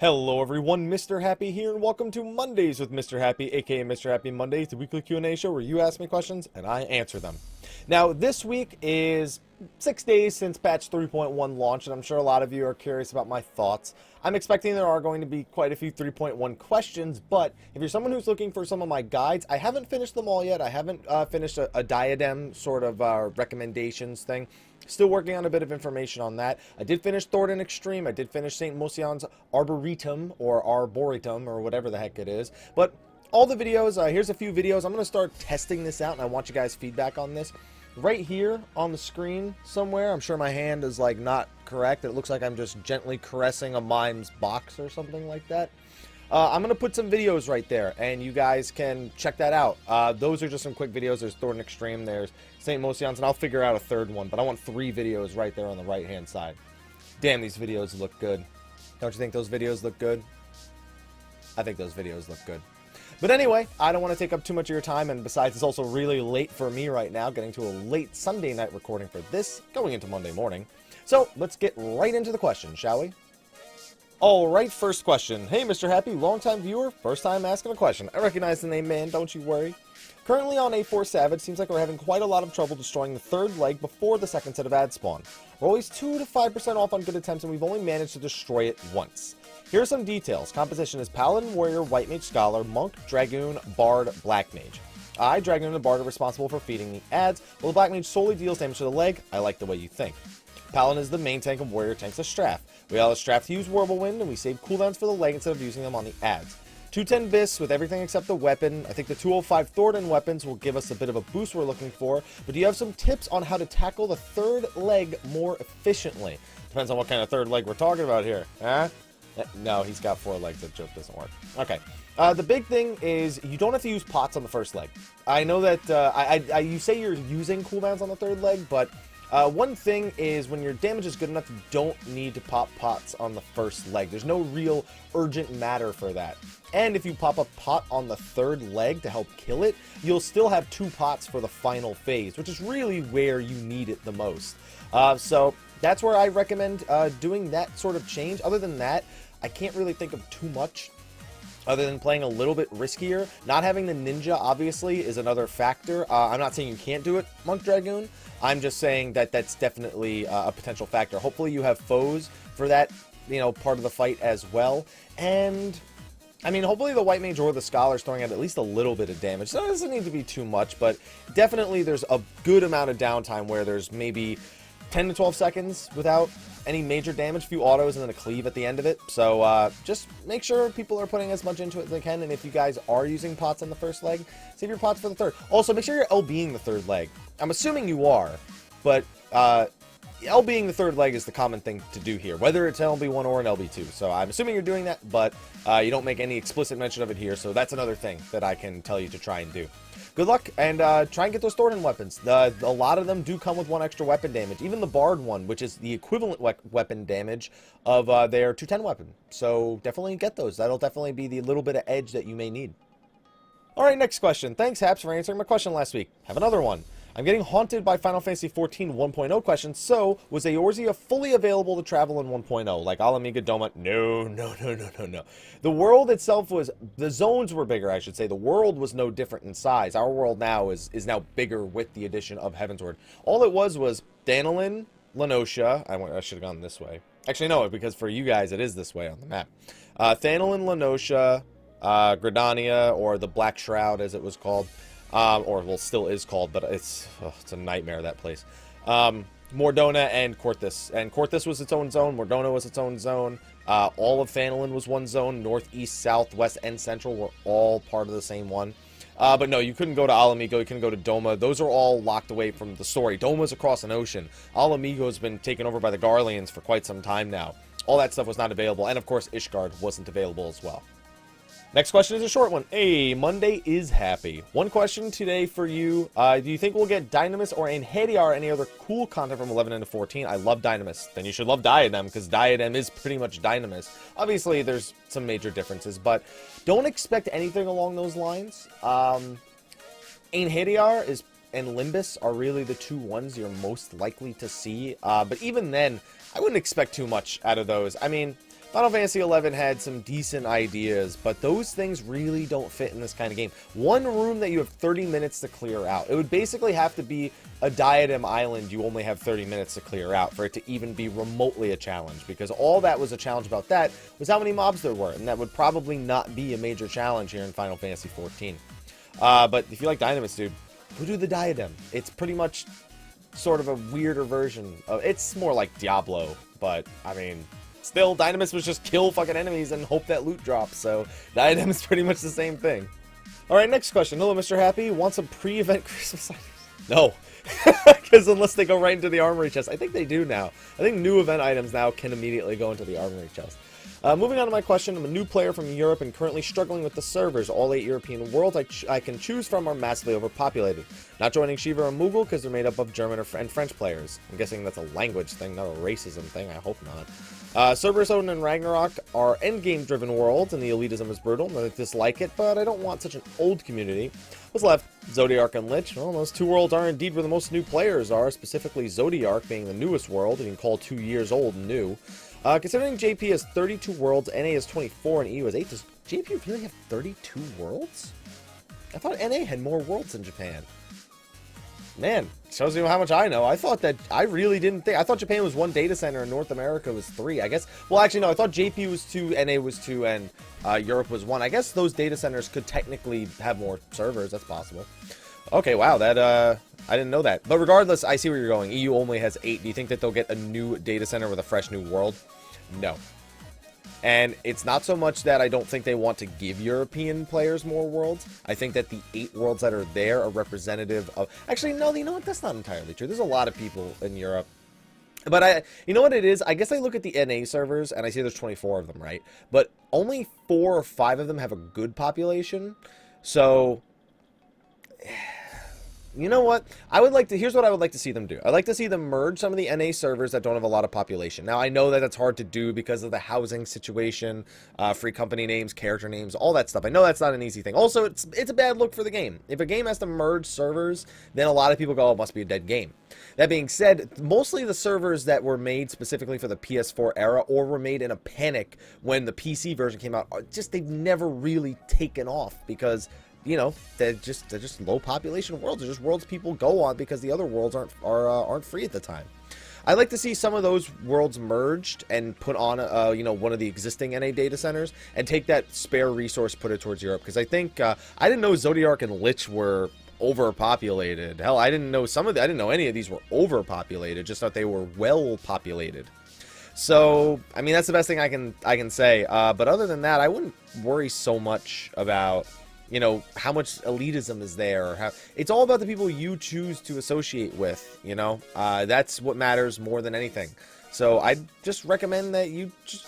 Hello everyone, Mr. Happy here, and welcome to Mondays with Mr. Happy, aka Mr. Happy Mondays, the weekly Q&A show where you ask me questions and I answer them. Now, this week is 6 days since patch 3.1 launched, and I'm sure a lot of you are curious about my thoughts. I'm expecting there are going to be quite a few 3.1 questions, but if you're someone who's looking for some of my guides, I haven't finished them all yet. I haven't finished a diadem sort of recommendations thing. Still working on a bit of information on that. I did finish Thornton Extreme. I did finish St. Mosion's Arboretum, or Arboretum, or whatever the heck it is. But all the videos, here's a few videos. I'm going to start testing this out, and I want you guys' feedback on this. Right here on the screen somewhere, I'm sure my hand is like not correct. It looks like I'm just gently caressing a mime's box or something like that. I'm going to put some videos right there, and you guys can check that out. Those are just some quick videos. There's Thornton Extreme, there's St. Mosion's, and I'll figure out a third one, but I want 3 videos right there on the right-hand side. Damn, these videos look good. Don't you think those videos look good? I think those videos look good. But anyway, I don't want to take up too much of your time, and besides, it's also really late for me right now, getting to a late Sunday night recording for this, going into Monday morning. So, let's get right into the questions, shall we? Alright, first question. Hey, Mr. Happy, long-time viewer, first time asking a question. I recognize the name, man, don't you worry. Currently on A4 Savage, seems like we're having quite a lot of trouble destroying the third leg before the second set of ad spawn. We're always 2 to 5% off on good attempts, and we've only managed to destroy it once. Here are some details. Composition is Paladin, Warrior, White Mage, Scholar, Monk, Dragoon, Bard, Black Mage. I, Dragoon, and the Bard are responsible for feeding the ads, while the Black Mage solely deals damage to the leg. I like the way you think. Paladin is the main tank, and Warrior tanks a Straff. We allow Straff to use Whirlwind, and we save cooldowns for the leg instead of using them on the ads. 210 Bis with everything except the weapon. I think the 205 Thornton weapons will give us a bit of a boost we're looking for, but do you have some tips on how to tackle the third leg more efficiently? Depends on what kind of third leg we're talking about here, huh? No, he's got 4 legs. That joke doesn't work. Okay. The big thing is you don't have to use pots on the first leg. I know that you say you're using cooldowns on the third leg, but one thing is when your damage is good enough, you don't need to pop pots on the first leg. There's no real urgent matter for that. And if you pop a pot on the third leg to help kill it, you'll still have 2 pots for the final phase, which is really where you need it the most. So that's where I recommend doing that sort of change. Other than that, I can't really think of too much other than playing a little bit riskier. Not having the ninja, obviously, is another factor. I'm not saying you can't do it, Monk Dragoon. I'm just saying that that's definitely a potential factor. Hopefully you have foes for that, you know, part of the fight as well. And I mean, hopefully the White Mage or the Scholar's throwing out at least a little bit of damage. So it doesn't need to be too much, but definitely there's a good amount of downtime where there's maybe 10 to 12 seconds without any major damage, few autos, and then a cleave at the end of it. So just make sure people are putting as much into it as they can, and if you guys are using pots on the first leg, save your pots for the third. Also, make sure you're LBing the third leg. I'm assuming you are, but LBing the third leg is the common thing to do here, whether it's an LB1 or an LB2. So I'm assuming you're doing that, but you don't make any explicit mention of it here, so that's another thing that I can tell you to try and do. Good luck, and try and get those Thornton weapons. A lot of them do come with 1 extra weapon damage. Even the Bard one, which is the equivalent weapon damage of their 210 weapon. So definitely get those. That'll definitely be the little bit of edge that you may need. Alright, next question. Thanks, Haps, for answering my question last week. Have another one. I'm getting haunted by Final Fantasy XIV 1.0 questions, so was Eorzea fully available to travel in 1.0? Like Alamiga Doma? No. The world itself was, the zones were bigger, I should say. The world was no different in size. Our world now is now bigger with the addition of Heavensward. All it was Danilin, Lenosha. I should have gone this way. Actually, no, because for you guys, it is this way on the map. Danilin, Lenosha, Gridania, or the Black Shroud, as it was called. Or, well, still is called, but it's a nightmare, that place. Mordona and Korthus. And Korthus was its own zone. Mordona was its own zone. All of Phandelin was one zone. North, east, south, west, and central were all part of the same one. But no, you couldn't go to Alamigo. You couldn't go to Doma. Those are all locked away from the story. Doma's across an ocean. Alamigo's been taken over by the Garleans for quite some time now. All that stuff was not available. And, of course, Ishgard wasn't available as well. Next question is a short one. Hey, Monday is happy. One question today for you. Do you think we'll get Dynamis or Einherjar or any other cool content from 11 into 14? I love Dynamis. Then you should love Diadem, because Diadem is pretty much Dynamis. Obviously, there's some major differences, but don't expect anything along those lines. Einherjar and Limbus are really the 2 ones you're most likely to see. But even then, I wouldn't expect too much out of those. I mean, Final Fantasy XI had some decent ideas, but those things really don't fit in this kind of game. One room that you have 30 minutes to clear out. It would basically have to be a Diadem Island you only have 30 minutes to clear out for it to even be remotely a challenge, because all that was a challenge about that was how many mobs there were, and that would probably not be a major challenge here in Final Fantasy XIV. But if you like Dynamis, dude, go do the Diadem. It's pretty much sort of a weirder version of... It's more like Diablo, but, I mean... Still, Dynamis was just kill fucking enemies and hope that loot drops, so Diadem is pretty much the same thing. Alright, next question. Hello, Mr. Happy. Want some pre-event Christmas items? No. Because unless they go right into the armory chest. I think they do now. I think new event items now can immediately go into the armory chest. Moving on to my question, I'm a new player from Europe and currently struggling with the servers. All 8 European worlds I can choose from are massively overpopulated. Not joining Shiva or Moogle because they're made up of German and French players. I'm guessing that's a language thing, not a racism thing. I hope not. Cerberus, Odin, and Ragnarok are endgame-driven worlds, and the elitism is brutal. I dislike it, but I don't want such an old community. What's left? Zodiark and Lich. Well, those 2 worlds are indeed where the most new players are, specifically Zodiark being the newest world, you can call 2 years old new. Considering JP has 32 worlds, NA has 24, and EU has 8, does JP really have 32 worlds? I thought NA had more worlds than Japan. Man, shows you how much I know. I thought that, I really didn't think, I thought Japan was 1 data center and North America was 3. I guess, well actually no, I thought JP was 2, NA was 2, and Europe was 1. I guess those data centers could technically have more servers, that's possible. Okay, wow, that, I didn't know that. But regardless, I see where you're going. EU only has 8. Do you think that they'll get a new data center with a fresh new world? No. And it's not so much that I don't think they want to give European players more worlds. I think that the 8 worlds that are there are representative of... Actually, no, you know what? That's not entirely true. There's a lot of people in Europe. But you know what it is? I guess I look at the NA servers, and I see there's 24 of them, right? But only 4 or 5 of them have a good population. So... You know what? Here's what I would like to see them do. I'd like to see them merge some of the NA servers that don't have a lot of population. Now, I know that that's hard to do because of the housing situation, free company names, character names, all that stuff. I know that's not an easy thing. Also, it's a bad look for the game. If a game has to merge servers, then a lot of people go, oh, it must be a dead game. That being said, mostly the servers that were made specifically for the PS4 era or were made in a panic when the PC version came out, they've never really taken off because... You know, they're just low population worlds. They're just worlds people go on because the other worlds aren't free at the time. I'd like to see some of those worlds merged and put on you know, one of the existing NA data centers and take that spare resource, put it towards Europe, because I think I didn't know Zodiark and Lich were overpopulated. Hell, I didn't know I didn't know any of these were overpopulated. Just thought they were well populated. So, I mean, that's the best thing I can say. But other than that, I wouldn't worry so much about, you know, how much elitism is there, or how it's all about the people you choose to associate with, you know. That's what matters more than anything. So I just recommend that you just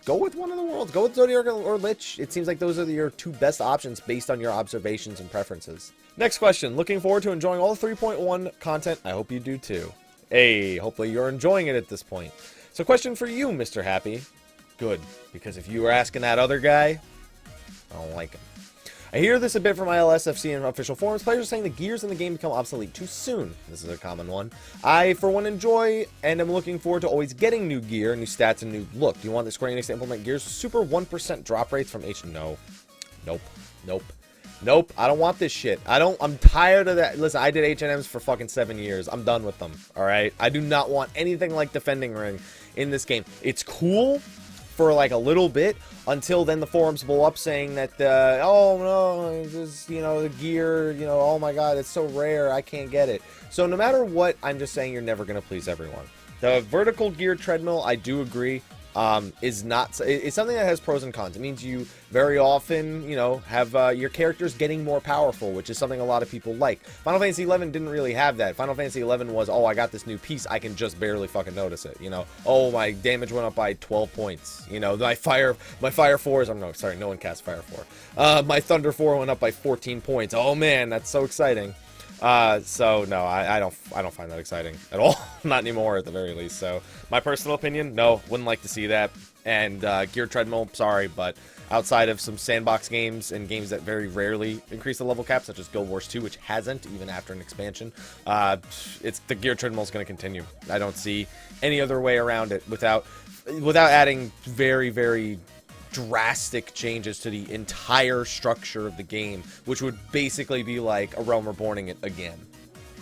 go with one of the worlds. Go with Zodiac or Lich. It seems like those are your 2 best options based on your observations and preferences. Next question. Looking forward to enjoying all the 3.1 content. I hope you do too. Hey, hopefully you're enjoying it at this point. So question for you, Mr. Happy. Good, because if you were asking that other guy, I don't like him. I hear this a bit from ILSFC and official forums. Players are saying the gears in the game become obsolete too soon. This is a common one. I, for one, enjoy and am looking forward to always getting new gear, new stats, and new look. Do you want the Square Enix to implement gears super 1% drop rates from H? No. Nope. Nope. Nope. I don't want this shit. I'm tired of that. Listen, I did H&Ms for fucking 7 years. I'm done with them. Alright? I do not want anything like Defending Ring in this game. It's cool for like a little bit, until then the forums blow up saying that, oh no, just, you know, the gear, you know, oh my god, it's so rare, I can't get it. So no matter what, I'm just saying you're never going to please everyone. The vertical gear treadmill, I do agree, is not, it's something that has pros and cons. It means you very often, you know, have your characters getting more powerful, which is something a lot of people like. Final Fantasy XI didn't really have that. Final Fantasy XI was, oh, I got this new piece, I can just barely fucking notice it, you know. Oh, my damage went up by 12 points, you know. My Fire 4s, I'm no, sorry, no one cast Fire 4. My Thunder 4 went up by 14 points. Oh man, that's so exciting. So no, I don't find that exciting at all. Not anymore, at the very least. So my personal opinion, no, wouldn't like to see that. And Geared Treadmill, sorry, but outside of some sandbox games and games that very rarely increase the level cap, such as Guild Wars 2, which hasn't even after an expansion, it's the Geared Treadmill is going to continue. I don't see any other way around it without adding very, very drastic changes to the entire structure of the game, which would basically be like a Realm Reborning it again.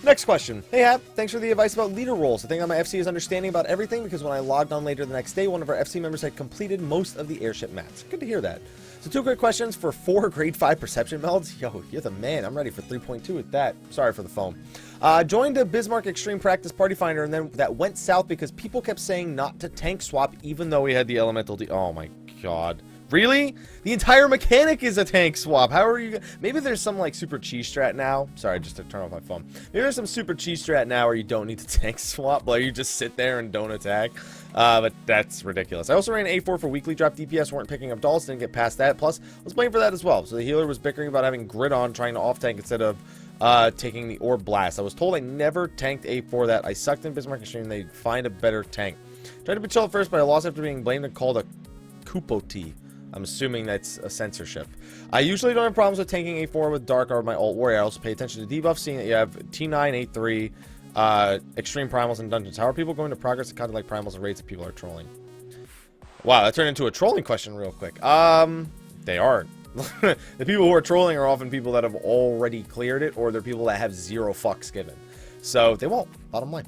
Next question. Hey, Hap, thanks for the advice about leader roles. I think on my FC is understanding about everything because when I logged on later the next day, one of our FC members had completed most of the airship mats. Good to hear that. So 2 quick questions for 4 grade 5 perception melds. Yo, you're the man. I'm ready for 3.2 with that. Sorry for the phone. Joined a Bismarck Extreme Practice Party Finder and then that went south because people kept saying not to tank swap even though we had the elemental oh my god. Really? The entire mechanic is a tank swap. How are you? Maybe there's some like super cheese strat now. Sorry, just to turn off my phone. Maybe there's some super cheese strat now where you don't need to tank swap, but you just sit there and don't attack. But that's ridiculous. I also ran A4 for weekly drop DPS. Weren't picking up dolls. Didn't get past that. Plus, I was playing for that as well. So the healer was bickering about having grid on, trying to off tank instead of taking the orb blast. I was told I never tanked A4 that. I sucked in Bismarck Extreme. They'd find a better tank. Tried to be chill at first, but I lost after being blamed and called a Kupo-T. I'm assuming that's a censorship. I usually don't have problems with tanking A4 with Dark or my alt warrior. I also pay attention to debuffs, seeing that you have T9, A3, extreme primals and dungeons. How are people going to progress to content like primals and raids if people are trolling? Wow, that turned into a trolling question real quick. They aren't. The people who are trolling are often people that have already cleared it, or they're people that have 0 fucks given. So they won't, bottom line.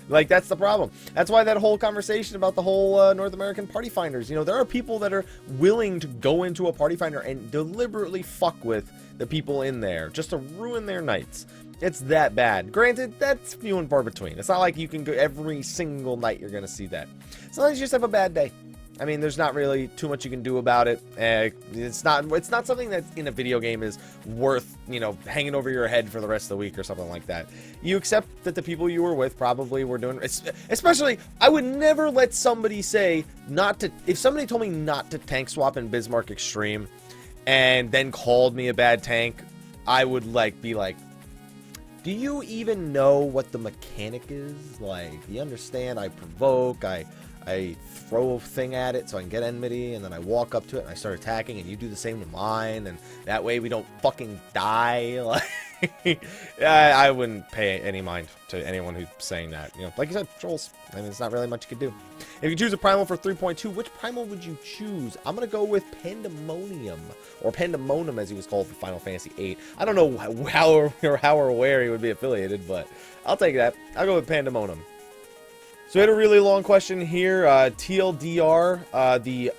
Like, that's the problem. That's why that whole conversation about the whole North American party finders, you know, there are people that are willing to go into a party finder and deliberately fuck with the people in there just to ruin their nights. It's that bad. Granted, that's few and far between. It's not like you can go every single night you're going to see that. Sometimes you just have a bad day. I mean, there's not really too much you can do about it. It's not something that in a video game is worth, you know, hanging over your head for the rest of the week or something like that. You accept that the people you were with probably were doing, especially, I would never let somebody say not to, if somebody told me not to tank swap in Bismarck Extreme and then called me a bad tank, I would like be like, do you even know what the mechanic is? Like, you understand I provoke, I throw a thing at it so I can get enmity, and then I walk up to it and I start attacking, and you do the same to mine, and that way we don't fucking die. Like, I wouldn't pay any mind to anyone who's saying that. You know, like you said, trolls. I mean, there's not really much you could do. If you choose a primal for 3.2, which primal would you choose? I'm gonna go with Pandemonium, or Pandemonium as he was called for Final Fantasy VIII. I don't know how or where he would be affiliated, but I'll take that. I'll go with Pandemonium. So we had a really long question here. TLDR, the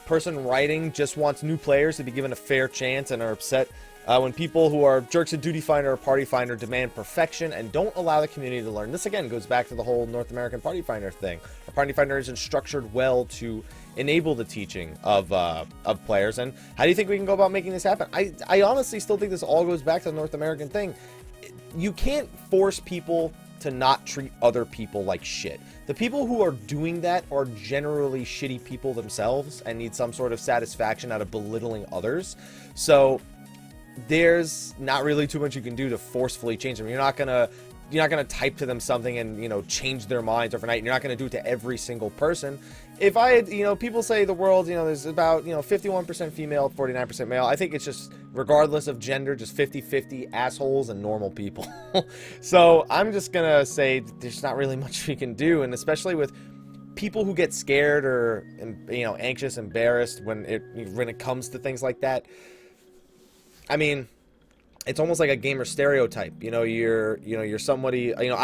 person writing just wants new players to be given a fair chance and are upset when people who are jerks at Duty Finder or Party Finder demand perfection and don't allow the community to learn. This again goes back to the whole North American Party Finder thing. Our Party Finder isn't structured well to enable the teaching of players. And how do you think we can go about making this happen? I honestly still think this all goes back to the North American thing. You can't force people to not treat other people like shit. The people who are doing that are generally shitty people themselves and need some sort of satisfaction out of belittling others. So there's not really too much you can do to forcefully change them. You're not gonna type to them something and, you know, change their minds overnight. And you're not gonna do it to every single person. If I had, you know, people say the world, you know, there's about, you know, 51% female, 49% male. I think it's just, regardless of gender, just 50-50 assholes and normal people. So I'm just gonna say there's not really much we can do, and especially with people who get scared or, you know, anxious, embarrassed when it comes to things like that. I mean, it's almost like a gamer stereotype. You know, you're somebody, you know,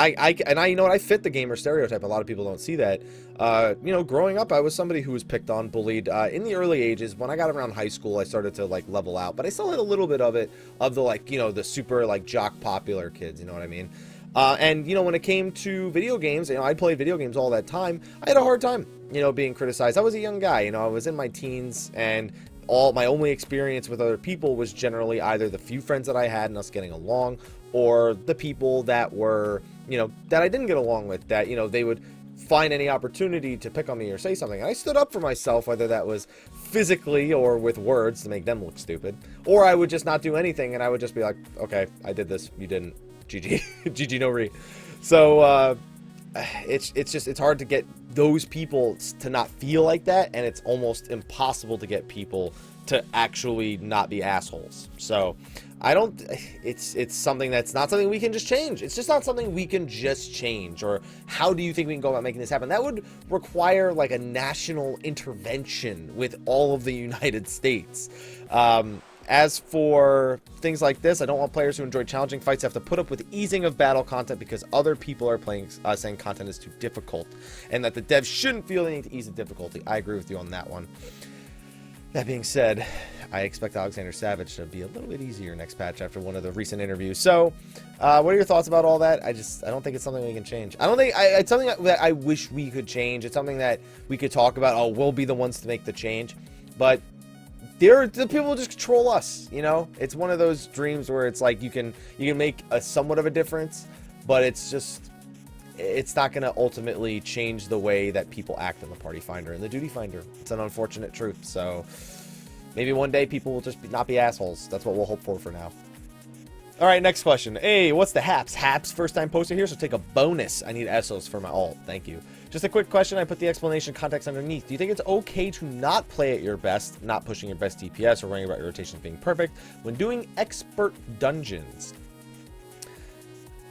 you know what, I fit the gamer stereotype. A lot of people don't see that. You know, growing up, I was somebody who was picked on, bullied, in the early ages. When I got around high school, I started to, like, level out, but I still had a little bit of it, of the, like, you know, the super, like, jock popular kids, you know what I mean? And, you know, when it came to video games, you know, I played video games all that time. I had a hard time, you know, being criticized. I was a young guy, you know, I was in my teens, and my only experience with other people was generally either the few friends that I had and us getting along, or the people that were, you know, that I didn't get along with, that, you know, they would find any opportunity to pick on me or say something. And I stood up for myself, whether that was physically or with words to make them look stupid, or I would just not do anything and I would just be like, okay, I did this, you didn't, GG, GG no re. So it's hard to get those people to not feel like that, and it's almost impossible to get people to actually not be assholes. So I don't, it's something that's not something we can just change. It's just not something we can just change. Or how do you think we can go about making this happen? That would require like a national intervention with all of the United States. As for things like this, I don't want players who enjoy challenging fights to have to put up with easing of battle content because other people are playing, saying content is too difficult, and that the devs shouldn't feel the need to ease the difficulty. I agree with you on that one. That being said, I expect Alexander Savage to be a little bit easier next patch after one of the recent interviews. So, what are your thoughts about all that? I don't think it's something we can change. I don't think it's something that I wish we could change. It's something that we could talk about. Oh, we'll be the ones to make the change, but the people who just control us. You know, it's one of those dreams where it's like you can make a somewhat of a difference, but it's not going to ultimately change the way that people act in the Party Finder and the Duty Finder. It's an unfortunate truth. So maybe one day people will just not be assholes. That's what we'll hope for now. All right, next question. Hey, what's the haps? Haps, first time poster here, so take a bonus. I need Essos for my alt. Thank you. Just a quick question. I put the explanation context underneath. Do you think it's okay to not play at your best, not pushing your best DPS, or worrying about your rotations being perfect when doing expert dungeons?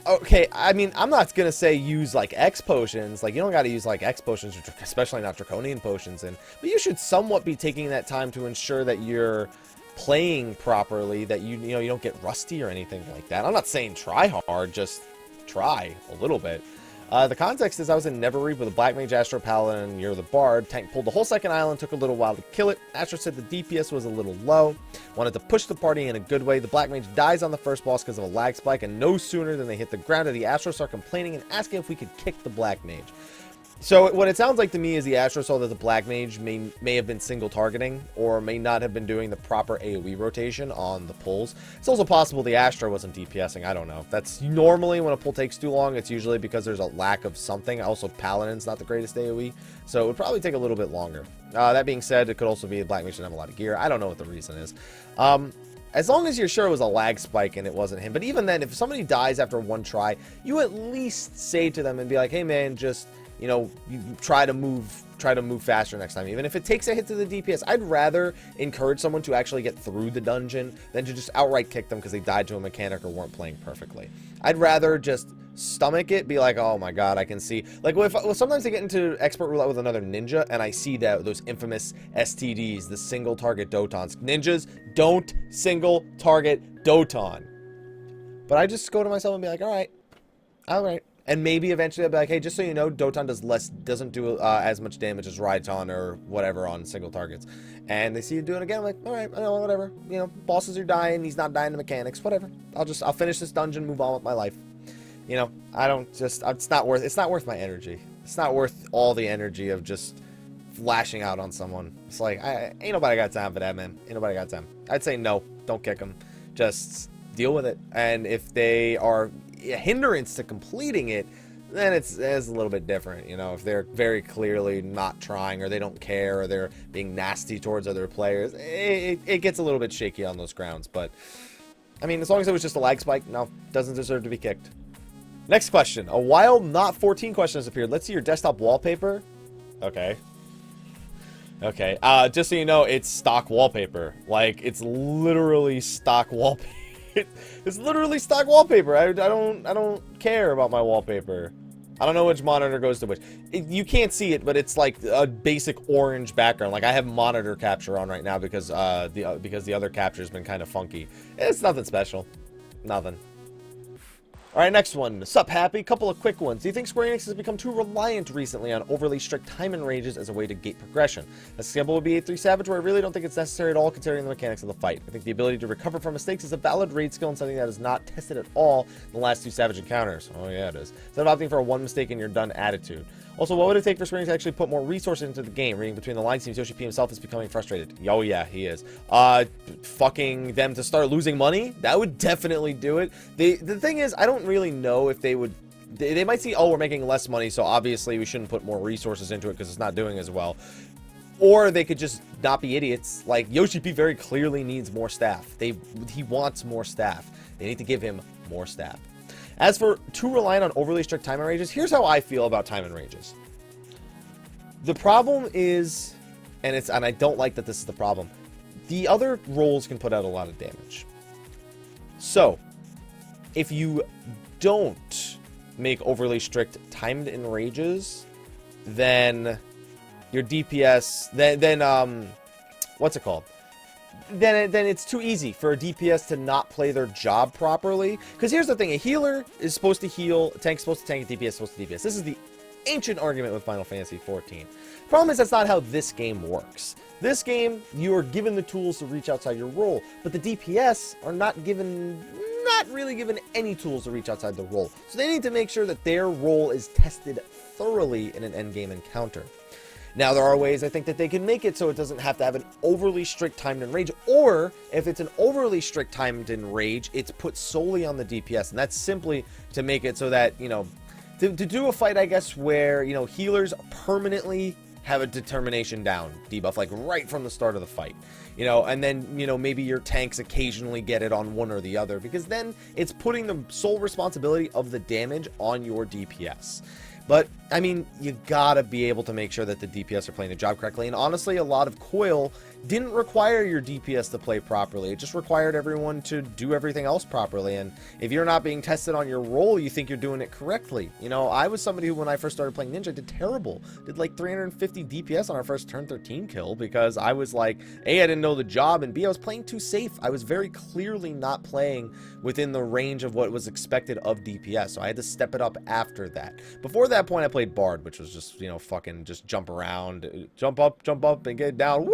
Okay, I mean, I'm not going to say use, like, X potions. Like, you don't got to use, like, X potions, especially not Draconian potions. But you should somewhat be taking that time to ensure that you're playing properly, that you don't get rusty or anything like that. I'm not saying try hard, just try a little bit. The context is I was in Neverreap with a Black Mage, Astro Paladin, and you're the Bard. Tank pulled the whole second island, took a little while to kill it. Astro said the DPS was a little low. Wanted to push the party in a good way. The Black Mage dies on the first boss because of a lag spike, and no sooner than they hit the ground did the Astro start complaining and asking if we could kick the Black Mage. So what it sounds like to me is the Astro saw that the Black Mage may have been single targeting or may not have been doing the proper AoE rotation on the pulls. It's also possible the Astro wasn't DPSing. I don't know. That's normally when a pull takes too long, it's usually because there's a lack of something. Also, Paladin's not the greatest AoE, so it would probably take a little bit longer. That being said, it could also be the Black Mage didn't have a lot of gear. I don't know what the reason is. As long as you're sure it was a lag spike and it wasn't him. But even then, if somebody dies after one try, you at least say to them and be like, hey man, just, you know, you try to move faster next time. Even if it takes a hit to the DPS, I'd rather encourage someone to actually get through the dungeon than to just outright kick them because they died to a mechanic or weren't playing perfectly. I'd rather just stomach it, be like, oh my god, I can see. Like, well, sometimes I get into expert roulette with another ninja, and I see those infamous STDs, the single target dotons. Ninjas don't single target doton. But I just go to myself and be like, all right. And maybe eventually I'll be like, hey, just so you know, Doton doesn't do as much damage as Raiton or whatever on single targets. And they see you do it again, I'm like, all right, whatever. You know, bosses are dying, he's not dying to mechanics, whatever. I'll finish this dungeon, move on with my life. You know, it's not worth my energy. It's not worth all the energy of just flashing out on someone. It's like, ain't nobody got time for that, man. Ain't nobody got time. I'd say no, don't kick them. Just deal with it. And if they are a hindrance to completing it, then it's a little bit different. You know, if they're very clearly not trying, or they don't care, or they're being nasty towards other players, it gets a little bit shaky on those grounds. But I mean, as long as it was just a lag spike, no, doesn't deserve to be kicked. Next question. A wild not 14 question has appeared. Let's see your desktop wallpaper. Okay, just so you know, it's stock wallpaper. Like, it's literally stock wallpaper. It's literally stock wallpaper. I don't care about my wallpaper. I don't know which monitor goes to which. You can't see it, but it's like a basic orange background. Like, I have monitor capture on right now because the other capture has been kind of funky. It's nothing special. Nothing. Alright, next one. Sup, Happy? Couple of quick ones. Do you think Square Enix has become too reliant recently on overly strict time and ranges as a way to gate progression? An example would be A3 Savage, where I really don't think it's necessary at all considering the mechanics of the fight. I think the ability to recover from mistakes is a valid raid skill and something that is not tested at all in the last 2 Savage encounters. Oh yeah, it is. Instead of opting for a one mistake and you're done attitude. Also, what would it take for Square Enix to actually put more resources into the game? Reading between the lines, seems Yoshi P himself is becoming frustrated. Oh yeah, he is. Fucking them to start losing money? That would definitely do it. The thing is, I don't really know if they would. They might see, oh, we're making less money, so obviously we shouldn't put more resources into it because it's not doing as well. Or they could just not be idiots. Like, Yoshi P very clearly needs more staff. He wants more staff. They need to give him more staff. As for too reliant on overly strict time and ranges, here's how I feel about time and ranges. The problem is, and I don't like that this is the problem, the other roles can put out a lot of damage. So, if you don't make overly strict timed enrages, then your DPS, then what's it called? Then it's too easy for a DPS to not play their job properly. Because here's the thing, a healer is supposed to heal, a tank's supposed to tank, a DPS is supposed to DPS. This is the ancient argument with Final Fantasy XIV. Problem is, that's not how this game works. This game, you are given the tools to reach outside your role, but the DPS are not really given any tools to reach outside the role. So they need to make sure that their role is tested thoroughly in an endgame encounter. Now, there are ways I think that they can make it so it doesn't have to have an overly strict timed enrage, or if it's an overly strict timed enrage, it's put solely on the DPS, and that's simply to make it so that, you know, to do a fight, I guess, where, you know, healers permanently have a determination down debuff, like right from the start of the fight, you know, and then, you know, maybe your tanks occasionally get it on one or the other, because then it's putting the sole responsibility of the damage on your DPS. But, I mean, you gotta be able to make sure that the DPS are playing the job correctly. And honestly, a lot of Coil didn't require your DPS to play properly. It just required everyone to do everything else properly. And if you're not being tested on your role, you think you're doing it correctly. You know, I was somebody who, when I first started playing Ninja, did terrible. Did like 350 DPS on our first turn 13 kill because I was like, A, I didn't know the job, and B, I was playing too safe. I was very clearly not playing within the range of what was expected of DPS. So I had to step it up after that. Before that point, I played Bard, which was just, you know, fucking just jump around, jump up, and get down.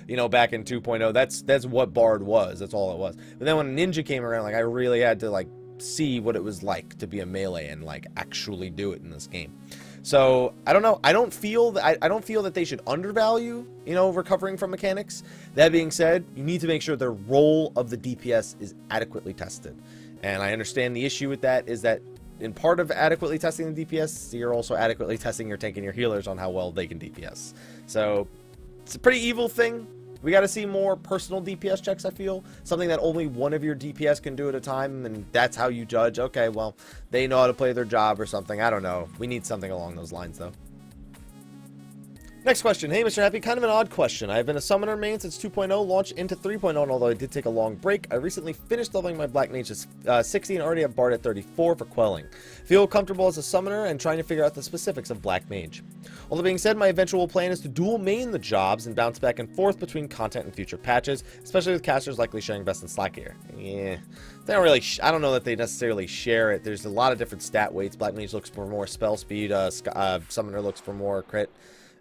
You know, back in 2.0, that's what Bard was. That's all it was. But then when Ninja came around, like, I really had to, like, see what it was like to be a melee and, like, actually do it in this game. So, I don't know. I don't feel that they should undervalue, you know, recovering from mechanics. That being said, you need to make sure the role of the DPS is adequately tested. And I understand the issue with that is that in part of adequately testing the DPS, you're also adequately testing your tank and your healers on how well they can DPS. So, it's a pretty evil thing. We got to see more personal DPS checks, I feel. Something that only one of your DPS can do at a time, and that's how you judge. Okay, well, they know how to play their job or something. I don't know. We need something along those lines, though. Next question. Hey, Mr. Happy, kind of an odd question. I've been a summoner main since 2.0, launched into 3.0, and although I did take a long break, I recently finished leveling my Black Mage to 60 and already have Bard at 34 for quelling. Feel comfortable as a summoner and trying to figure out the specifics of Black Mage. All that being said, my eventual plan is to dual main the jobs and bounce back and forth between content and future patches, especially with casters likely sharing best in slack here. Yeah, they don't really, I don't know that they necessarily share it. There's a lot of different stat weights. Black Mage looks for more spell speed, Summoner looks for more crit.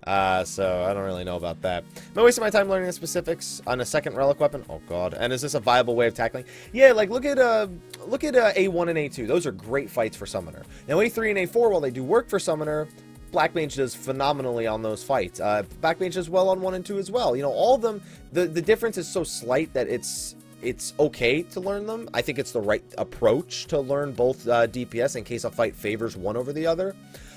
So I don't really know about that. I'm not wasting my time learning the specifics on a second relic weapon. Oh god. And is this a viable way of tackling? Yeah, like look at A1 and A2. Those are great fights for Summoner. Now A3 and A4, while they do work for Summoner, Black Mage does phenomenally on those fights. Black Mage does well on 1 and 2 as well. You know, all of them, the difference is so slight that it's okay to learn them. I think it's the right approach to learn both DPS in case a fight favors one over the other.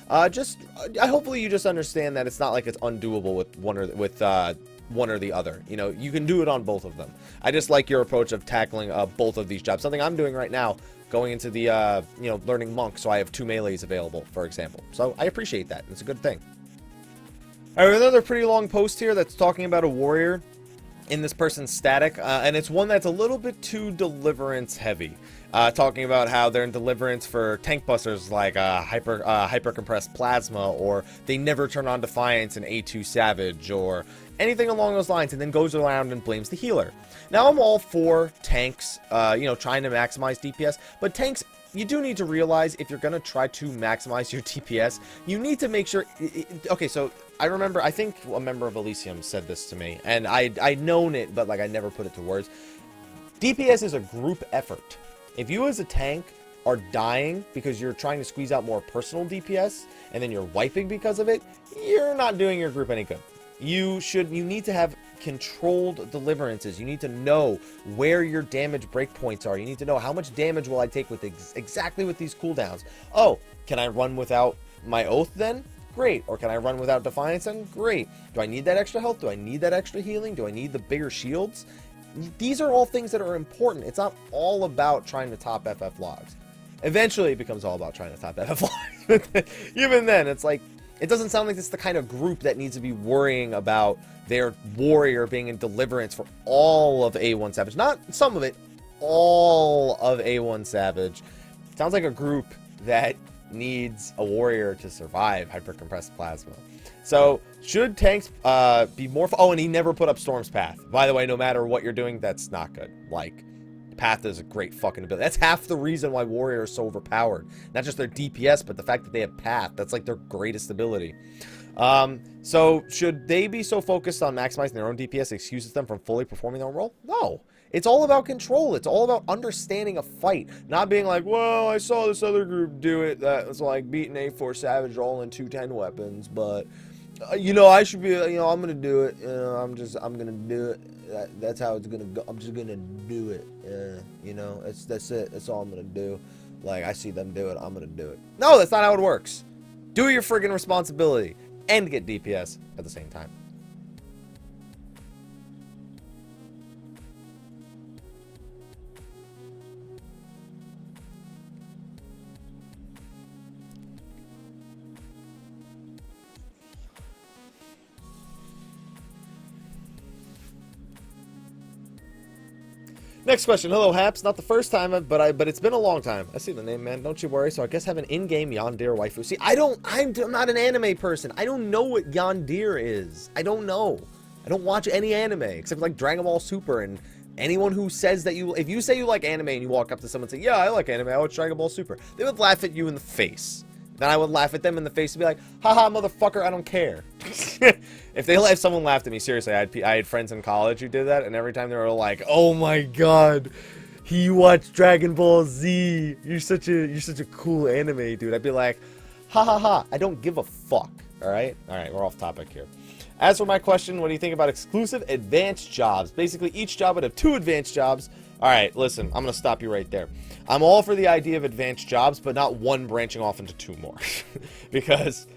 Hopefully you just understand that it's not like it's undoable with one or the other. You know, you can do it on both of them. I just like your approach of tackling both of these jobs. Something I'm doing right now, going into the you know, learning monk, so I have 2 melees available, for example. So I appreciate that. It's a good thing. All right, another pretty long post here that's talking about a warrior in this person's static, and it's one that's a little bit too deliverance heavy. Talking about how they're in deliverance for tank busters like hyper compressed plasma, or they never turn on defiance in A2 Savage, or anything along those lines, and then goes around and blames the healer. Now, I'm all for tanks, you know, trying to maximize DPS, but tanks, you do need to realize if you're going to try to maximize your DPS, you need to make sure... Okay, so I remember, I think a member of Elysium said this to me, and I'd known it, but like I never put it to words. DPS is a group effort. If you as a tank are dying because you're trying to squeeze out more personal DPS, and then you're wiping because of it, you're not doing your group any good. You need to have controlled deliverances. You need to know where your damage breakpoints are. You need to know how much damage will I take with exactly with these cooldowns. Oh, can I run without my oath then? Great. Or can I run without Defiance then? Great. Do I need that extra health? Do I need that extra healing? Do I need the bigger shields? These are all things that are important. It's not all about trying to top FF logs. Eventually, it becomes all about trying to top FF logs. Even then, it's like, it doesn't sound like it's the kind of group that needs to be worrying about their warrior being in Deliverance for all of A1 Savage. Not some of it, all of A1 Savage. Sounds like a group that needs a warrior to survive hypercompressed plasma. So, should tanks be more... Oh, and he never put up Storm's Path. By the way, no matter what you're doing, that's not good. Like, Path is a great fucking ability. That's half the reason why Warrior is so overpowered. Not just their DPS, but the fact that they have Path. That's like their greatest ability. So, should they be so focused on maximizing their own DPS excuses them from fully performing their own role? No. It's all about control. It's all about understanding a fight. Not being like, well, I saw this other group do it. That was like beating A4 Savage rolling 210 weapons, but... you know, I should be, you know, I'm going to do it. You know, I'm going to do it. That's how it's going to go. I'm just going to do it. You know, that's it. That's all I'm going to do. Like, I see them do it. I'm going to do it. No, that's not how it works. Do your friggin' responsibility and get DPS at the same time. Next question. Hello, Haps. Not the first time, but it's been a long time. I see the name, man. Don't you worry. So I guess have an in-game Yondir waifu. See, I'm not an anime person. I don't know what Yondir is. I don't know. I don't watch any anime except like Dragon Ball Super. And anyone who says that if you say you like anime and you walk up to someone and say, yeah, I like anime, I watch Dragon Ball Super, they would laugh at you in the face. Then I would laugh at them in the face and be like, haha, motherfucker, I don't care. If someone laughed at me, seriously, I had friends in college who did that, and every time they were like, oh my god, he watched Dragon Ball Z, you're such a cool anime dude, I'd be like, ha ha ha, I don't give a fuck. Alright, we're off topic here. As for my question, what do you think about exclusive advanced jobs? Basically, each job would have 2 advanced jobs. Alright, listen, I'm going to stop you right there. I'm all for the idea of advanced jobs, but not one branching off into 2 more. Because,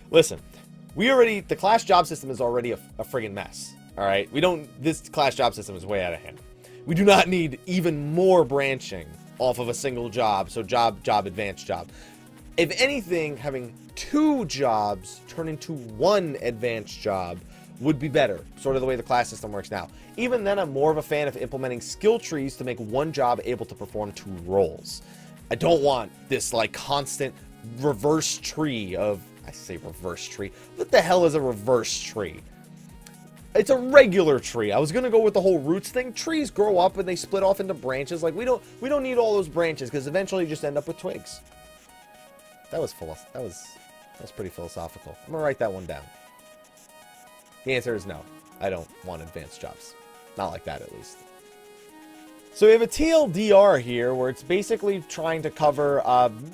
listen, the class job system is already a friggin' mess. Alright? This class job system is way out of hand. We do not need even more branching off of a single job. So job, advanced job. If anything, having 2 jobs turn into 1 advanced job would be better, sort of the way the class system works now. Even then, I'm more of a fan of implementing skill trees to make 1 job able to perform 2 roles. I don't want this, like, constant reverse tree of... I say reverse tree. What the hell is a reverse tree? It's a regular tree. I was gonna go with the whole roots thing. Trees grow up and they split off into branches. Like, we don't need all those branches, because eventually you just end up with twigs. That was pretty philosophical. I'm gonna write that one down. The answer is no. I don't want advanced jobs. Not like that, at least. So we have a TLDR here, where it's basically trying to cover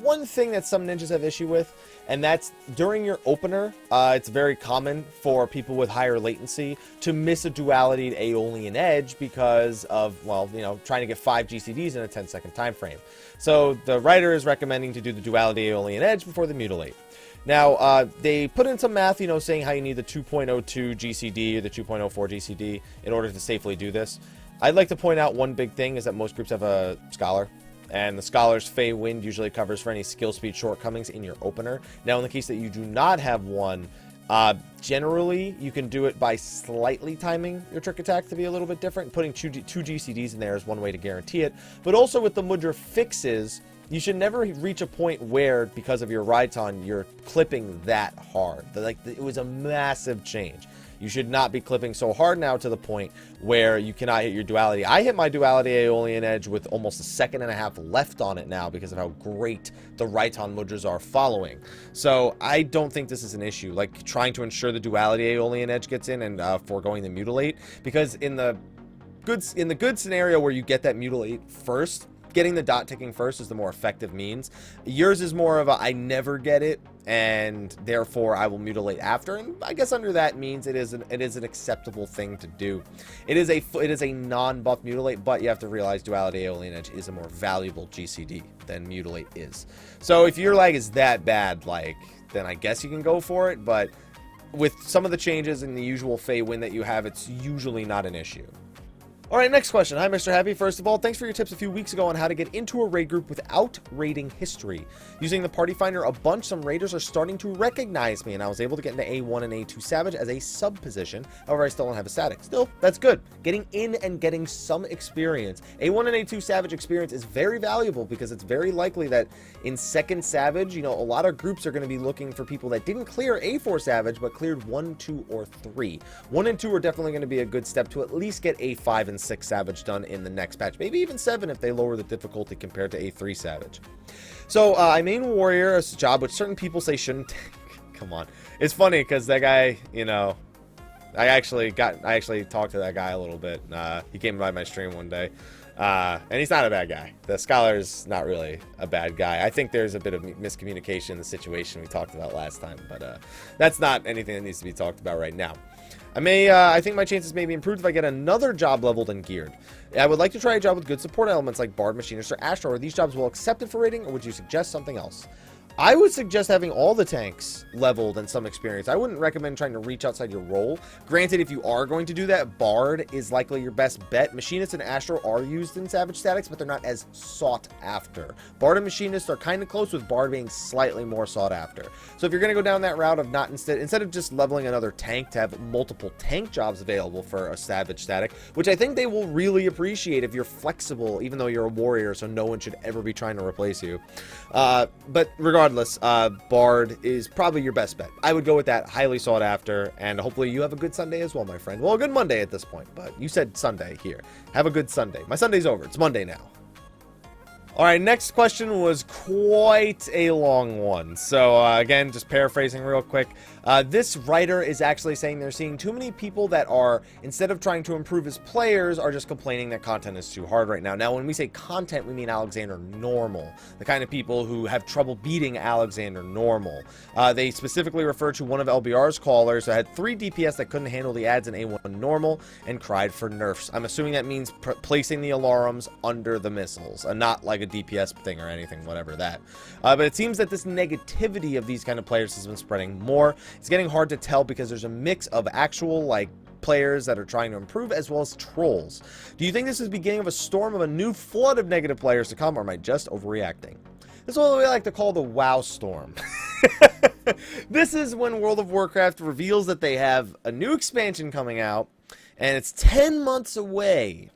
one thing that some ninjas have issue with, and that's during your opener, it's very common for people with higher latency to miss a duality to Aeolian Edge because of, well, you know, trying to get 5 GCDs in a 10-second time frame. So the writer is recommending to do the duality Aeolian Edge before the mutilate. Now, they put in some math, you know, saying how you need the 2.02 GCD or the 2.04 GCD in order to safely do this. I'd like to point out one big thing is that most groups have a Scholar, and the Scholar's Fey Wind usually covers for any skill speed shortcomings in your opener. Now, in the case that you do not have one, generally, you can do it by slightly timing your trick attack to be a little bit different. Putting two GCDs in there is one way to guarantee it. But also with the Mudra fixes, you should never reach a point where, because of your Raiton, you're clipping that hard. It was a massive change. You should not be clipping so hard now to the point where you cannot hit your duality. I hit my duality Aeolian Edge with almost a second and a half left on it now because of how great the Raiton Mudras are following. So I don't think this is an issue, like trying to ensure the duality Aeolian Edge gets in and foregoing the mutilate, because in the good scenario where you get that mutilate first, getting the dot ticking first is the more effective means. Yours is more of a I never get it, and therefore I will mutilate after. And I guess under that means it is an acceptable thing to do. It is a non-buff mutilate, but you have to realize duality Aeolian Edge is a more valuable GCD than mutilate is. So if your lag is that bad, like, then I guess you can go for it, but with some of the changes in the usual Fey win that you have, it's usually not an issue. Alright, next question. Hi, Mr. Happy. First of all, thanks for your tips a few weeks ago on how to get into a raid group without raiding history. Using the party finder a bunch, some raiders are starting to recognize me, and I was able to get into A1 and A2 Savage as a sub position. However, I still don't have a static. Still, that's good. Getting in and getting some experience. A1 and A2 Savage experience is very valuable because it's very likely that in second Savage, you know, a lot of groups are going to be looking for people that didn't clear A4 Savage, but cleared 1, 2, or 3. 1 and 2 are definitely going to be a good step to at least get A5 and 6 Savage done in the next patch. Maybe even 7 if they lower the difficulty compared to A3 Savage. So, I main Warrior as a job, which certain people say shouldn't take. Come on. It's funny because that guy, you know, I actually talked to that guy a little bit. He came by my stream one day. And he's not a bad guy. The Scholar's not really a bad guy. I think there's a bit of miscommunication in the situation we talked about last time, but that's not anything that needs to be talked about right now. I think my chances may be improved if I get another job leveled and geared. I would like to try a job with good support elements like Bard, Machinist, or Astro. Are these jobs well accepted for rating, or would you suggest something else? I would suggest having all the tanks leveled and some experience. I wouldn't recommend trying to reach outside your role. Granted, if you are going to do that, Bard is likely your best bet. Machinist and Astro are used in Savage statics, but they're not as sought after. Bard and Machinist are kind of close, with Bard being slightly more sought after. So if you're going to go down that route of not instead of just leveling another tank to have multiple tank jobs available for a Savage static, which I think they will really appreciate if you're flexible, even though you're a warrior, so no one should ever be trying to replace you. But regardless, Bard is probably your best bet. I would go with that, highly sought after, and hopefully you have a good Sunday as well, my friend. Well, a good Monday at this point, but you said Sunday here. Have a good Sunday. My Sunday's over. It's Monday now. Alright, next question was quite a long one. So, again, just paraphrasing real quick. This writer is actually saying they're seeing too many people that are, instead of trying to improve as players, are just complaining that content is too hard right now. Now, when we say content, we mean Alexander Normal. The kind of people who have trouble beating Alexander Normal. They specifically refer to one of LBR's callers who had 3 DPS that couldn't handle the ads in A1 Normal and cried for nerfs. I'm assuming that means placing the alarms under the missiles, and not like a DPS thing or anything, whatever that. But it seems that this negativity of these kind of players has been spreading more. It's getting hard to tell because there's a mix of actual, like, players that are trying to improve as well as trolls. Do you think this is the beginning of a storm of a new flood of negative players to come, or am I just overreacting? This is what we like to call the WoW storm. This is when World of Warcraft reveals that they have a new expansion coming out, and it's 10 months away.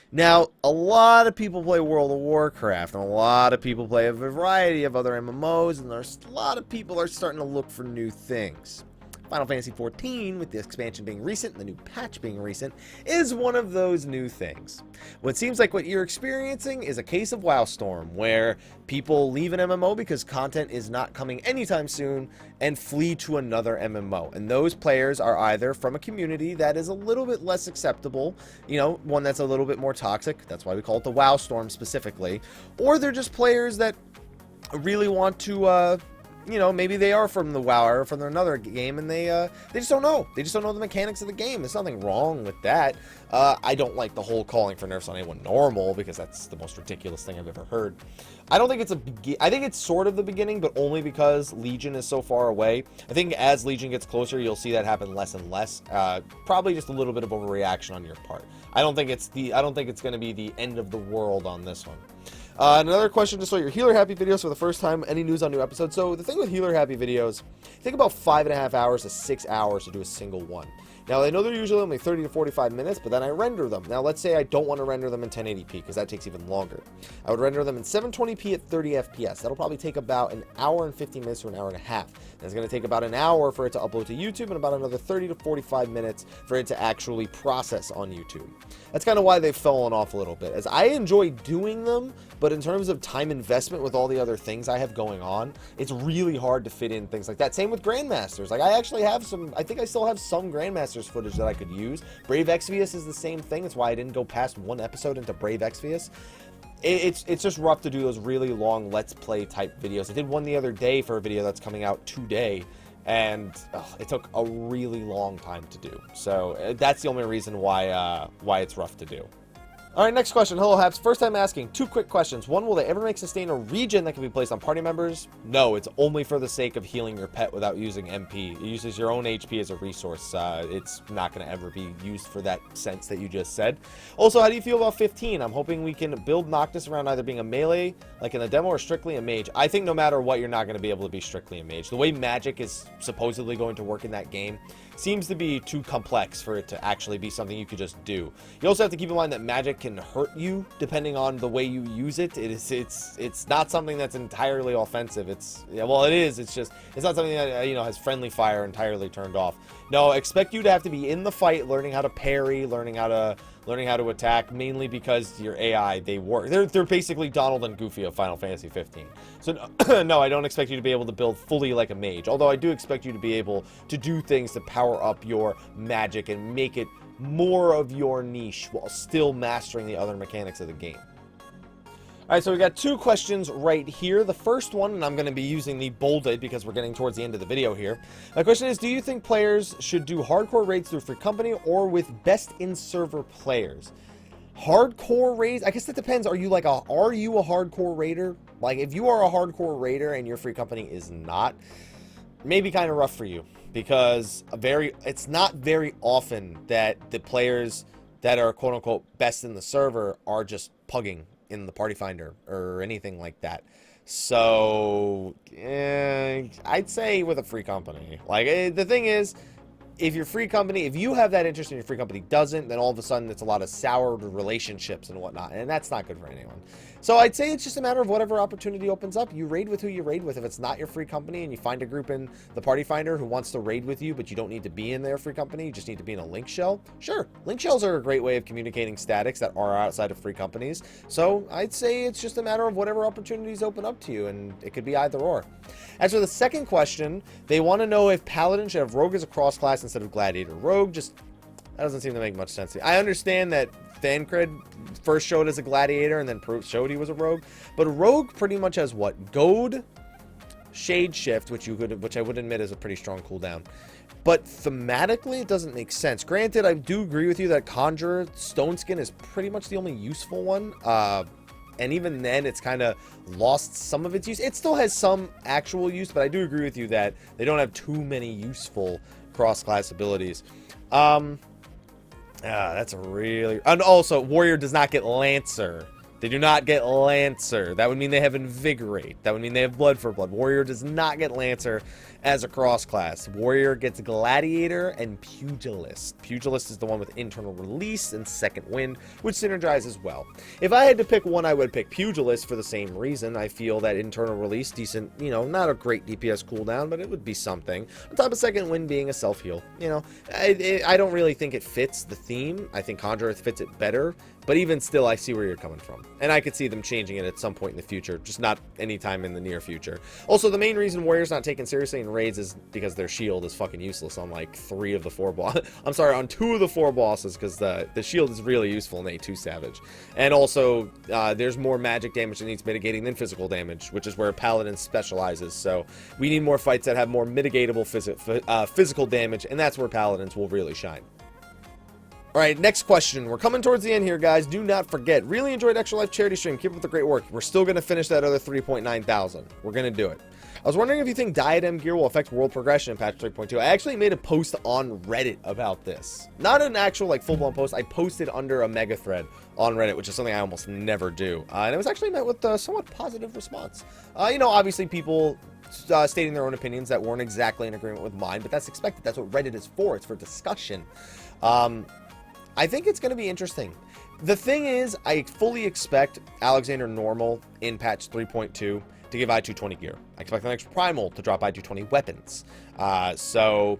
Now, a lot of people play World of Warcraft, and a lot of people play a variety of other MMOs, and there's a lot of people are starting to look for new things. Final Fantasy XIV, with the expansion being recent and the new patch being recent, is one of those new things. What seems like what you're experiencing is a case of WoW Storm, where people leave an MMO because content is not coming anytime soon and flee to another MMO. And those players are either from a community that is a little bit less acceptable, you know, one that's a little bit more toxic, that's why we call it the WoW Storm specifically, or they're just players that really want to, you know, maybe they are from the WoW or from another game, and they just don't know. They just don't know the mechanics of the game. There's nothing wrong with that. I don't like the whole calling for nerfs on anyone normal, because that's the most ridiculous thing I've ever heard. I don't think it's I think it's sort of the beginning, but only because Legion is so far away. I think as Legion gets closer, you'll see that happen less and less. Probably just a little bit of overreaction on your part. I don't think it's going to be the end of the world on this one. Another question, just saw your Healer Happy videos for the first time. Any news on new episodes? So the thing with Healer Happy videos, take about 5.5 hours to 6 hours to do a single one. Now, I know they're usually only 30 to 45 minutes, but then I render them. Now, let's say I don't want to render them in 1080p, because that takes even longer. I would render them in 720p at 30 FPS. That'll probably take about an hour and 50 minutes to an hour and a half. And it's going to take about an hour for it to upload to YouTube, and about another 30 to 45 minutes for it to actually process on YouTube. That's kind of why they've fallen off a little bit, as I enjoy doing them, but in terms of time investment with all the other things I have going on, it's really hard to fit in things like that. Same with Grandmasters. Like, I actually have some, I think I still have some Grandmasters footage that I could use. Brave Exvius is the same thing. It's why I didn't go past one episode into Brave Exvius. It's just rough to do those really long Let's Play type videos. I did one the other day for a video that's coming out today, and it took a really long time to do. So that's the only reason why it's rough to do. All right, next question. Hello, Haps. First time asking. 2 quick questions. One, will they ever make sustain a regen that can be placed on party members? No, it's only for the sake of healing your pet without using MP. It uses your own HP as a resource. It's not going to ever be used for that sense that you just said. Also, how do you feel about 15? I'm hoping we can build Noctis around either being a melee, like in the demo, or strictly a mage. I think no matter what, you're not going to be able to be strictly a mage. The way magic is supposedly going to work in that game seems to be too complex for it to actually be something you could just do. You also have to keep in mind that magic can hurt you depending on the way you use it. It's not something that's entirely offensive. Well, it is. It's not something that has friendly fire entirely turned off. No, expect you to have to be in the fight, learning how to parry, learning how to attack, mainly because your AI, they work. They're basically Donald and Goofy of Final Fantasy 15. So no, I don't expect you to be able to build fully like a mage. Although I do expect you to be able to do things to power up your magic and make it more of your niche while still mastering the other mechanics of the game. Alright, so we got 2 questions right here. The first one, and I'm going to be using the bolded because we're getting towards the end of the video here. My question is, do you think players should do hardcore raids through Free Company or with best in-server players? Hardcore raids? I guess that depends. Are you a hardcore raider? Like, if you are a hardcore raider and your Free Company is not, maybe kind of rough for you. Because it's not very often that the players that are quote-unquote best in the server are just pugging in the party finder or anything like that. So I'd say with a Free Company. Like, the thing is, if your Free Company, if you have that interest and your Free Company doesn't, then all of a sudden it's a lot of soured relationships and whatnot, and that's not good for anyone. So I'd say it's just a matter of whatever opportunity opens up. You raid with who you raid with. If it's not your Free Company and you find a group in the Party Finder who wants to raid with you, but you don't need to be in their Free Company, you just need to be in a link shell, sure. Link shells are a great way of communicating statics that are outside of Free Companies. So I'd say it's just a matter of whatever opportunities open up to you, and it could be either or. As for the second question, they want to know if Paladin should have Rogue as a cross class instead of Gladiator. Rogue that doesn't seem to make much sense to me. I understand that Thancred first showed as a Gladiator and then showed he was a Rogue, but a Rogue pretty much has what? Goad, Shade Shift, which I would admit is a pretty strong cooldown. But thematically, it doesn't make sense. Granted, I do agree with you that Conjurer Stone Skin is pretty much the only useful one. And even then, it's kind of lost some of its use. It still has some actual use, but I do agree with you that they don't have too many useful cross-class abilities. That's a really... And also, Warrior does not get Lancer. They do not get Lancer. That would mean they have Invigorate. That would mean they have Blood for Blood. Warrior does not get Lancer as a cross-class. Warrior gets Gladiator and Pugilist. Pugilist is the one with Internal Release and Second Wind, which synergizes well. If I had to pick one, I would pick Pugilist for the same reason. I feel that Internal Release, decent, not a great DPS cooldown, but it would be something. On top of Second Wind being a self-heal. I don't really think it fits the theme. I think Conjurer fits it better. But even still, I see where you're coming from. And I could see them changing it at some point in the future, just not anytime in the near future. Also, the main reason Warrior's not taken seriously in raids is because their shield is fucking useless on like 3 of the 4 bosses. I'm sorry, on 2 of the 4 bosses, because the shield is really useful in A2 Savage. And also, there's more magic damage that needs mitigating than physical damage, which is where Paladin specializes. So we need more fights that have more mitigatable physical damage, and that's where Paladins will really shine. Alright, next question. We're coming towards the end here, guys. Do not forget, really enjoyed Extra Life charity stream. Keep up the great work. We're still going to finish that other 3.9 thousand. We're going to do it. I was wondering if you think Diadem gear will affect world progression in patch 3.2. I actually made a post on Reddit about this. Not an actual, full-blown post. I posted under a mega thread on Reddit, which is something I almost never do. And it was actually met with a somewhat positive response. Obviously people stating their own opinions that weren't exactly in agreement with mine, but that's expected. That's what Reddit is for. It's for discussion. I think it's going to be interesting. The thing is, I fully expect Alexander Normal in patch 3.2 to give I-220 gear. I expect the next Primal to drop I-220 weapons. So,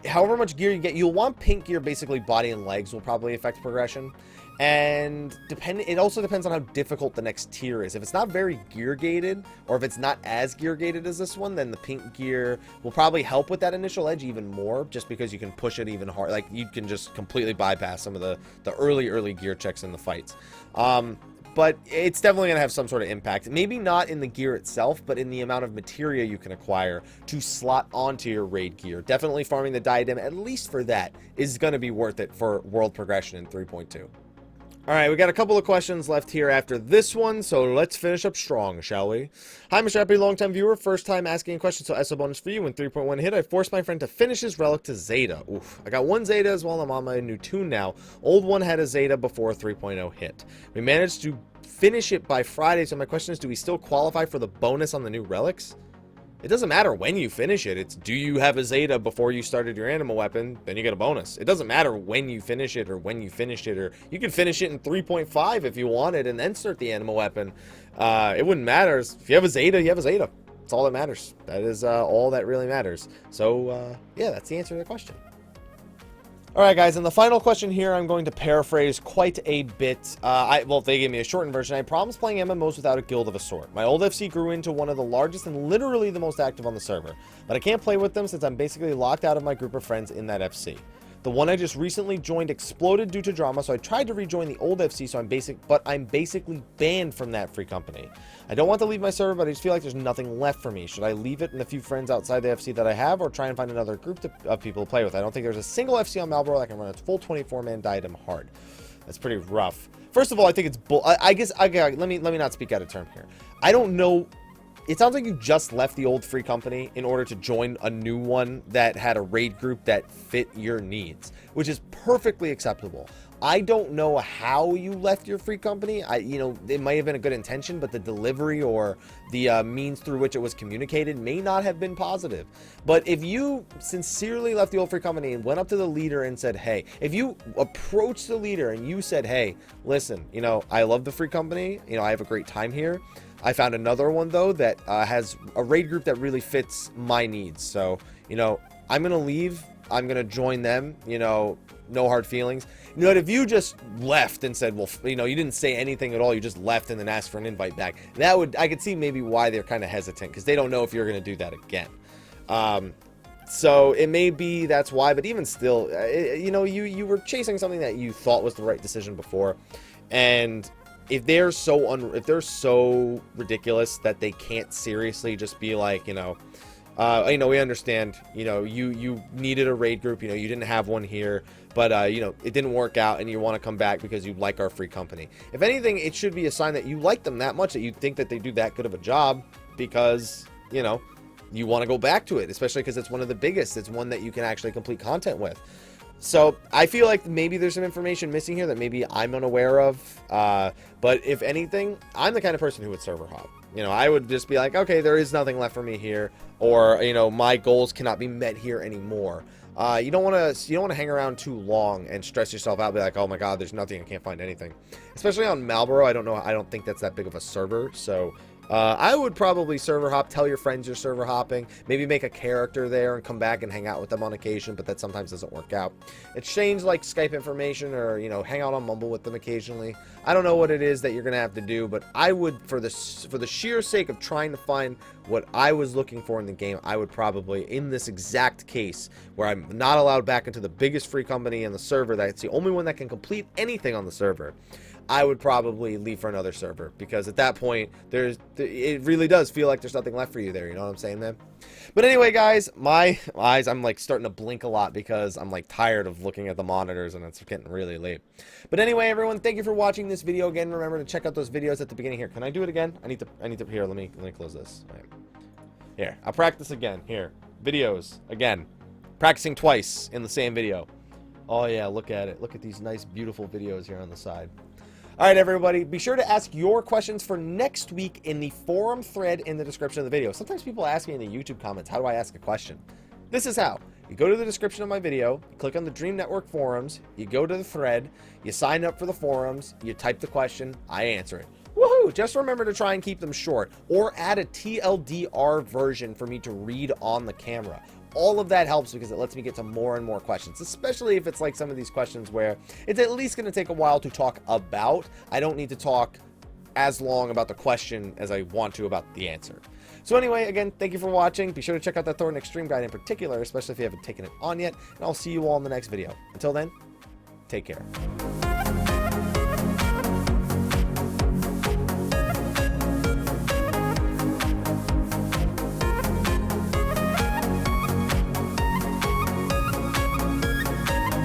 however much gear you get, you'll want pink gear. Basically, body and legs will probably affect progression. And it also depends on how difficult the next tier is. If it's not very gear gated, or if it's not as gear gated as this one, then the pink gear will probably help with that initial edge even more, just because you can push it even hard. Like, you can just completely bypass some of the early gear checks in the fights. But it's definitely going to have some sort of impact. Maybe not in the gear itself, but in the amount of materia you can acquire to slot onto your raid gear. Definitely farming the Diadem, at least for that, is going to be worth it for world progression in 3.2. Alright, we got a couple of questions left here after this one, so let's finish up strong, shall we? Hi, Mrhappy, long-time viewer, first time asking a question, so SO bonus for you. When 3.1 hit, I forced my friend to finish his relic to Zeta. Oof. I got one Zeta as well, I'm on my new tune now. Old one had a Zeta before 3.0 hit. We managed to finish it by Friday, so my question is, do we still qualify for the bonus on the new relics? It doesn't matter when you finish it. It's, do you have a Zeta before you started your animal weapon? Then you get a bonus. It doesn't matter when you finish it or when you finished it. Or you can finish it in 3.5 if you wanted and then start the animal weapon. It wouldn't matter. If you have a Zeta, you have a Zeta. That's all that matters. That is all that really matters. So, yeah, that's the answer to the question. Alright guys, and the final question here, I'm going to paraphrase quite a bit. Well, they gave me a shortened version. I promised playing MMOs without a guild of a sort. My old FC grew into one of the largest and literally the most active on the server. But I can't play with them since I'm basically locked out of my group of friends in that FC. The one I just recently joined exploded due to drama, so I tried to rejoin the old FC, but I'm basically banned from that free company. I don't want to leave my server, but I just feel like there's nothing left for me. Should I leave it and a few friends outside the FC that I have, or try and find another group of people to play with? I don't think there's a single FC on Marlboro that can run a full 24-man diadem hard. That's pretty rough. First of all, I think it's I guess, okay, let me not speak out of turn here. I don't know. It sounds like you just left the old free company in order to join a new one that had a raid group that fit your needs, which is perfectly acceptable. I don't know how you left your free company. You know, it might have been a good intention, but the delivery or the means through which it was communicated may not have been positive. But if you sincerely left the old free company and went up to the leader and said, hey, if you approached the leader and you said, hey, listen, you know, I love the free company. You know, I have a great time here. I found another one, though, that has a raid group that really fits my needs. So, you know, I'm going to leave. I'm going to join them. You know, no hard feelings. You know, if you just left and said, well, you know, you didn't say anything at all, you just left and then asked for an invite back, that would, I could see maybe why they're kind of hesitant, because they don't know if you're going to do that again. So it may be that's why, but even still, you know, you were chasing something that you thought was the right decision before, and if they're so ridiculous that they can't seriously just be like, you know, we understand, you know, you needed a raid group, you know, you didn't have one here, but, you know, it didn't work out and you want to come back because you like our free company. If anything, it should be a sign that you like them that much, that you think that they do that good of a job, because, you know, you want to go back to it, especially because it's one of the biggest. It's one that you can actually complete content with. So I feel like maybe there's some information missing here that maybe I'm unaware of. But if anything, I'm the kind of person who would server hop. You know, I would just be like, okay, there is nothing left for me here, or, you know, my goals cannot be met here anymore. You don't want to hang around too long and stress yourself out, be like, oh my god, there's nothing, I can't find anything. Especially on Marlboro, I don't think that's that big of a server, so I would probably server hop, tell your friends you're server hopping, maybe make a character there and come back and hang out with them on occasion, but that sometimes doesn't work out. Exchange like Skype information, or, you know, hang out on Mumble with them occasionally. I don't know what it is that you're gonna have to do, but I would, for the sheer sake of trying to find what I was looking for in the game, I would probably, in this exact case where I'm not allowed back into the biggest free company in the server, that's the only one that can complete anything on the server, I would probably leave for another server, because at that point, it really does feel like there's nothing left for you there, you know what I'm saying, man? But anyway, guys, my eyes, I'm like starting to blink a lot because I'm like tired of looking at the monitors and it's getting really late. But anyway, everyone, thank you for watching this video. Again, remember to check out those videos at the beginning here. Can I do it again? I need to, here, let me close this. All right. Here, I'll practice again. Here, videos, again. Practicing twice in the same video. Oh yeah, look at it. Look at these nice, beautiful videos here on the side. Alright, everybody, be sure to ask your questions for next week in the forum thread in the description of the video. Sometimes people ask me in the YouTube comments, how do I ask a question? This is how. You go to the description of my video, you click on the Dream Network forums, you go to the thread, you sign up for the forums, you type the question, I answer it. Woohoo! Just remember to try and keep them short, or add a TLDR version for me to read on the camera. All of that helps because it lets me get to more and more questions, especially if it's like some of these questions where it's at least going to take a while to talk about. I don't need to talk as long about the question as I want to about the answer. So anyway, again, thank you for watching. Be sure to check out that Thornton Extreme Guide in particular, especially if you haven't taken it on yet, and I'll see you all in the next video. Until then, take care.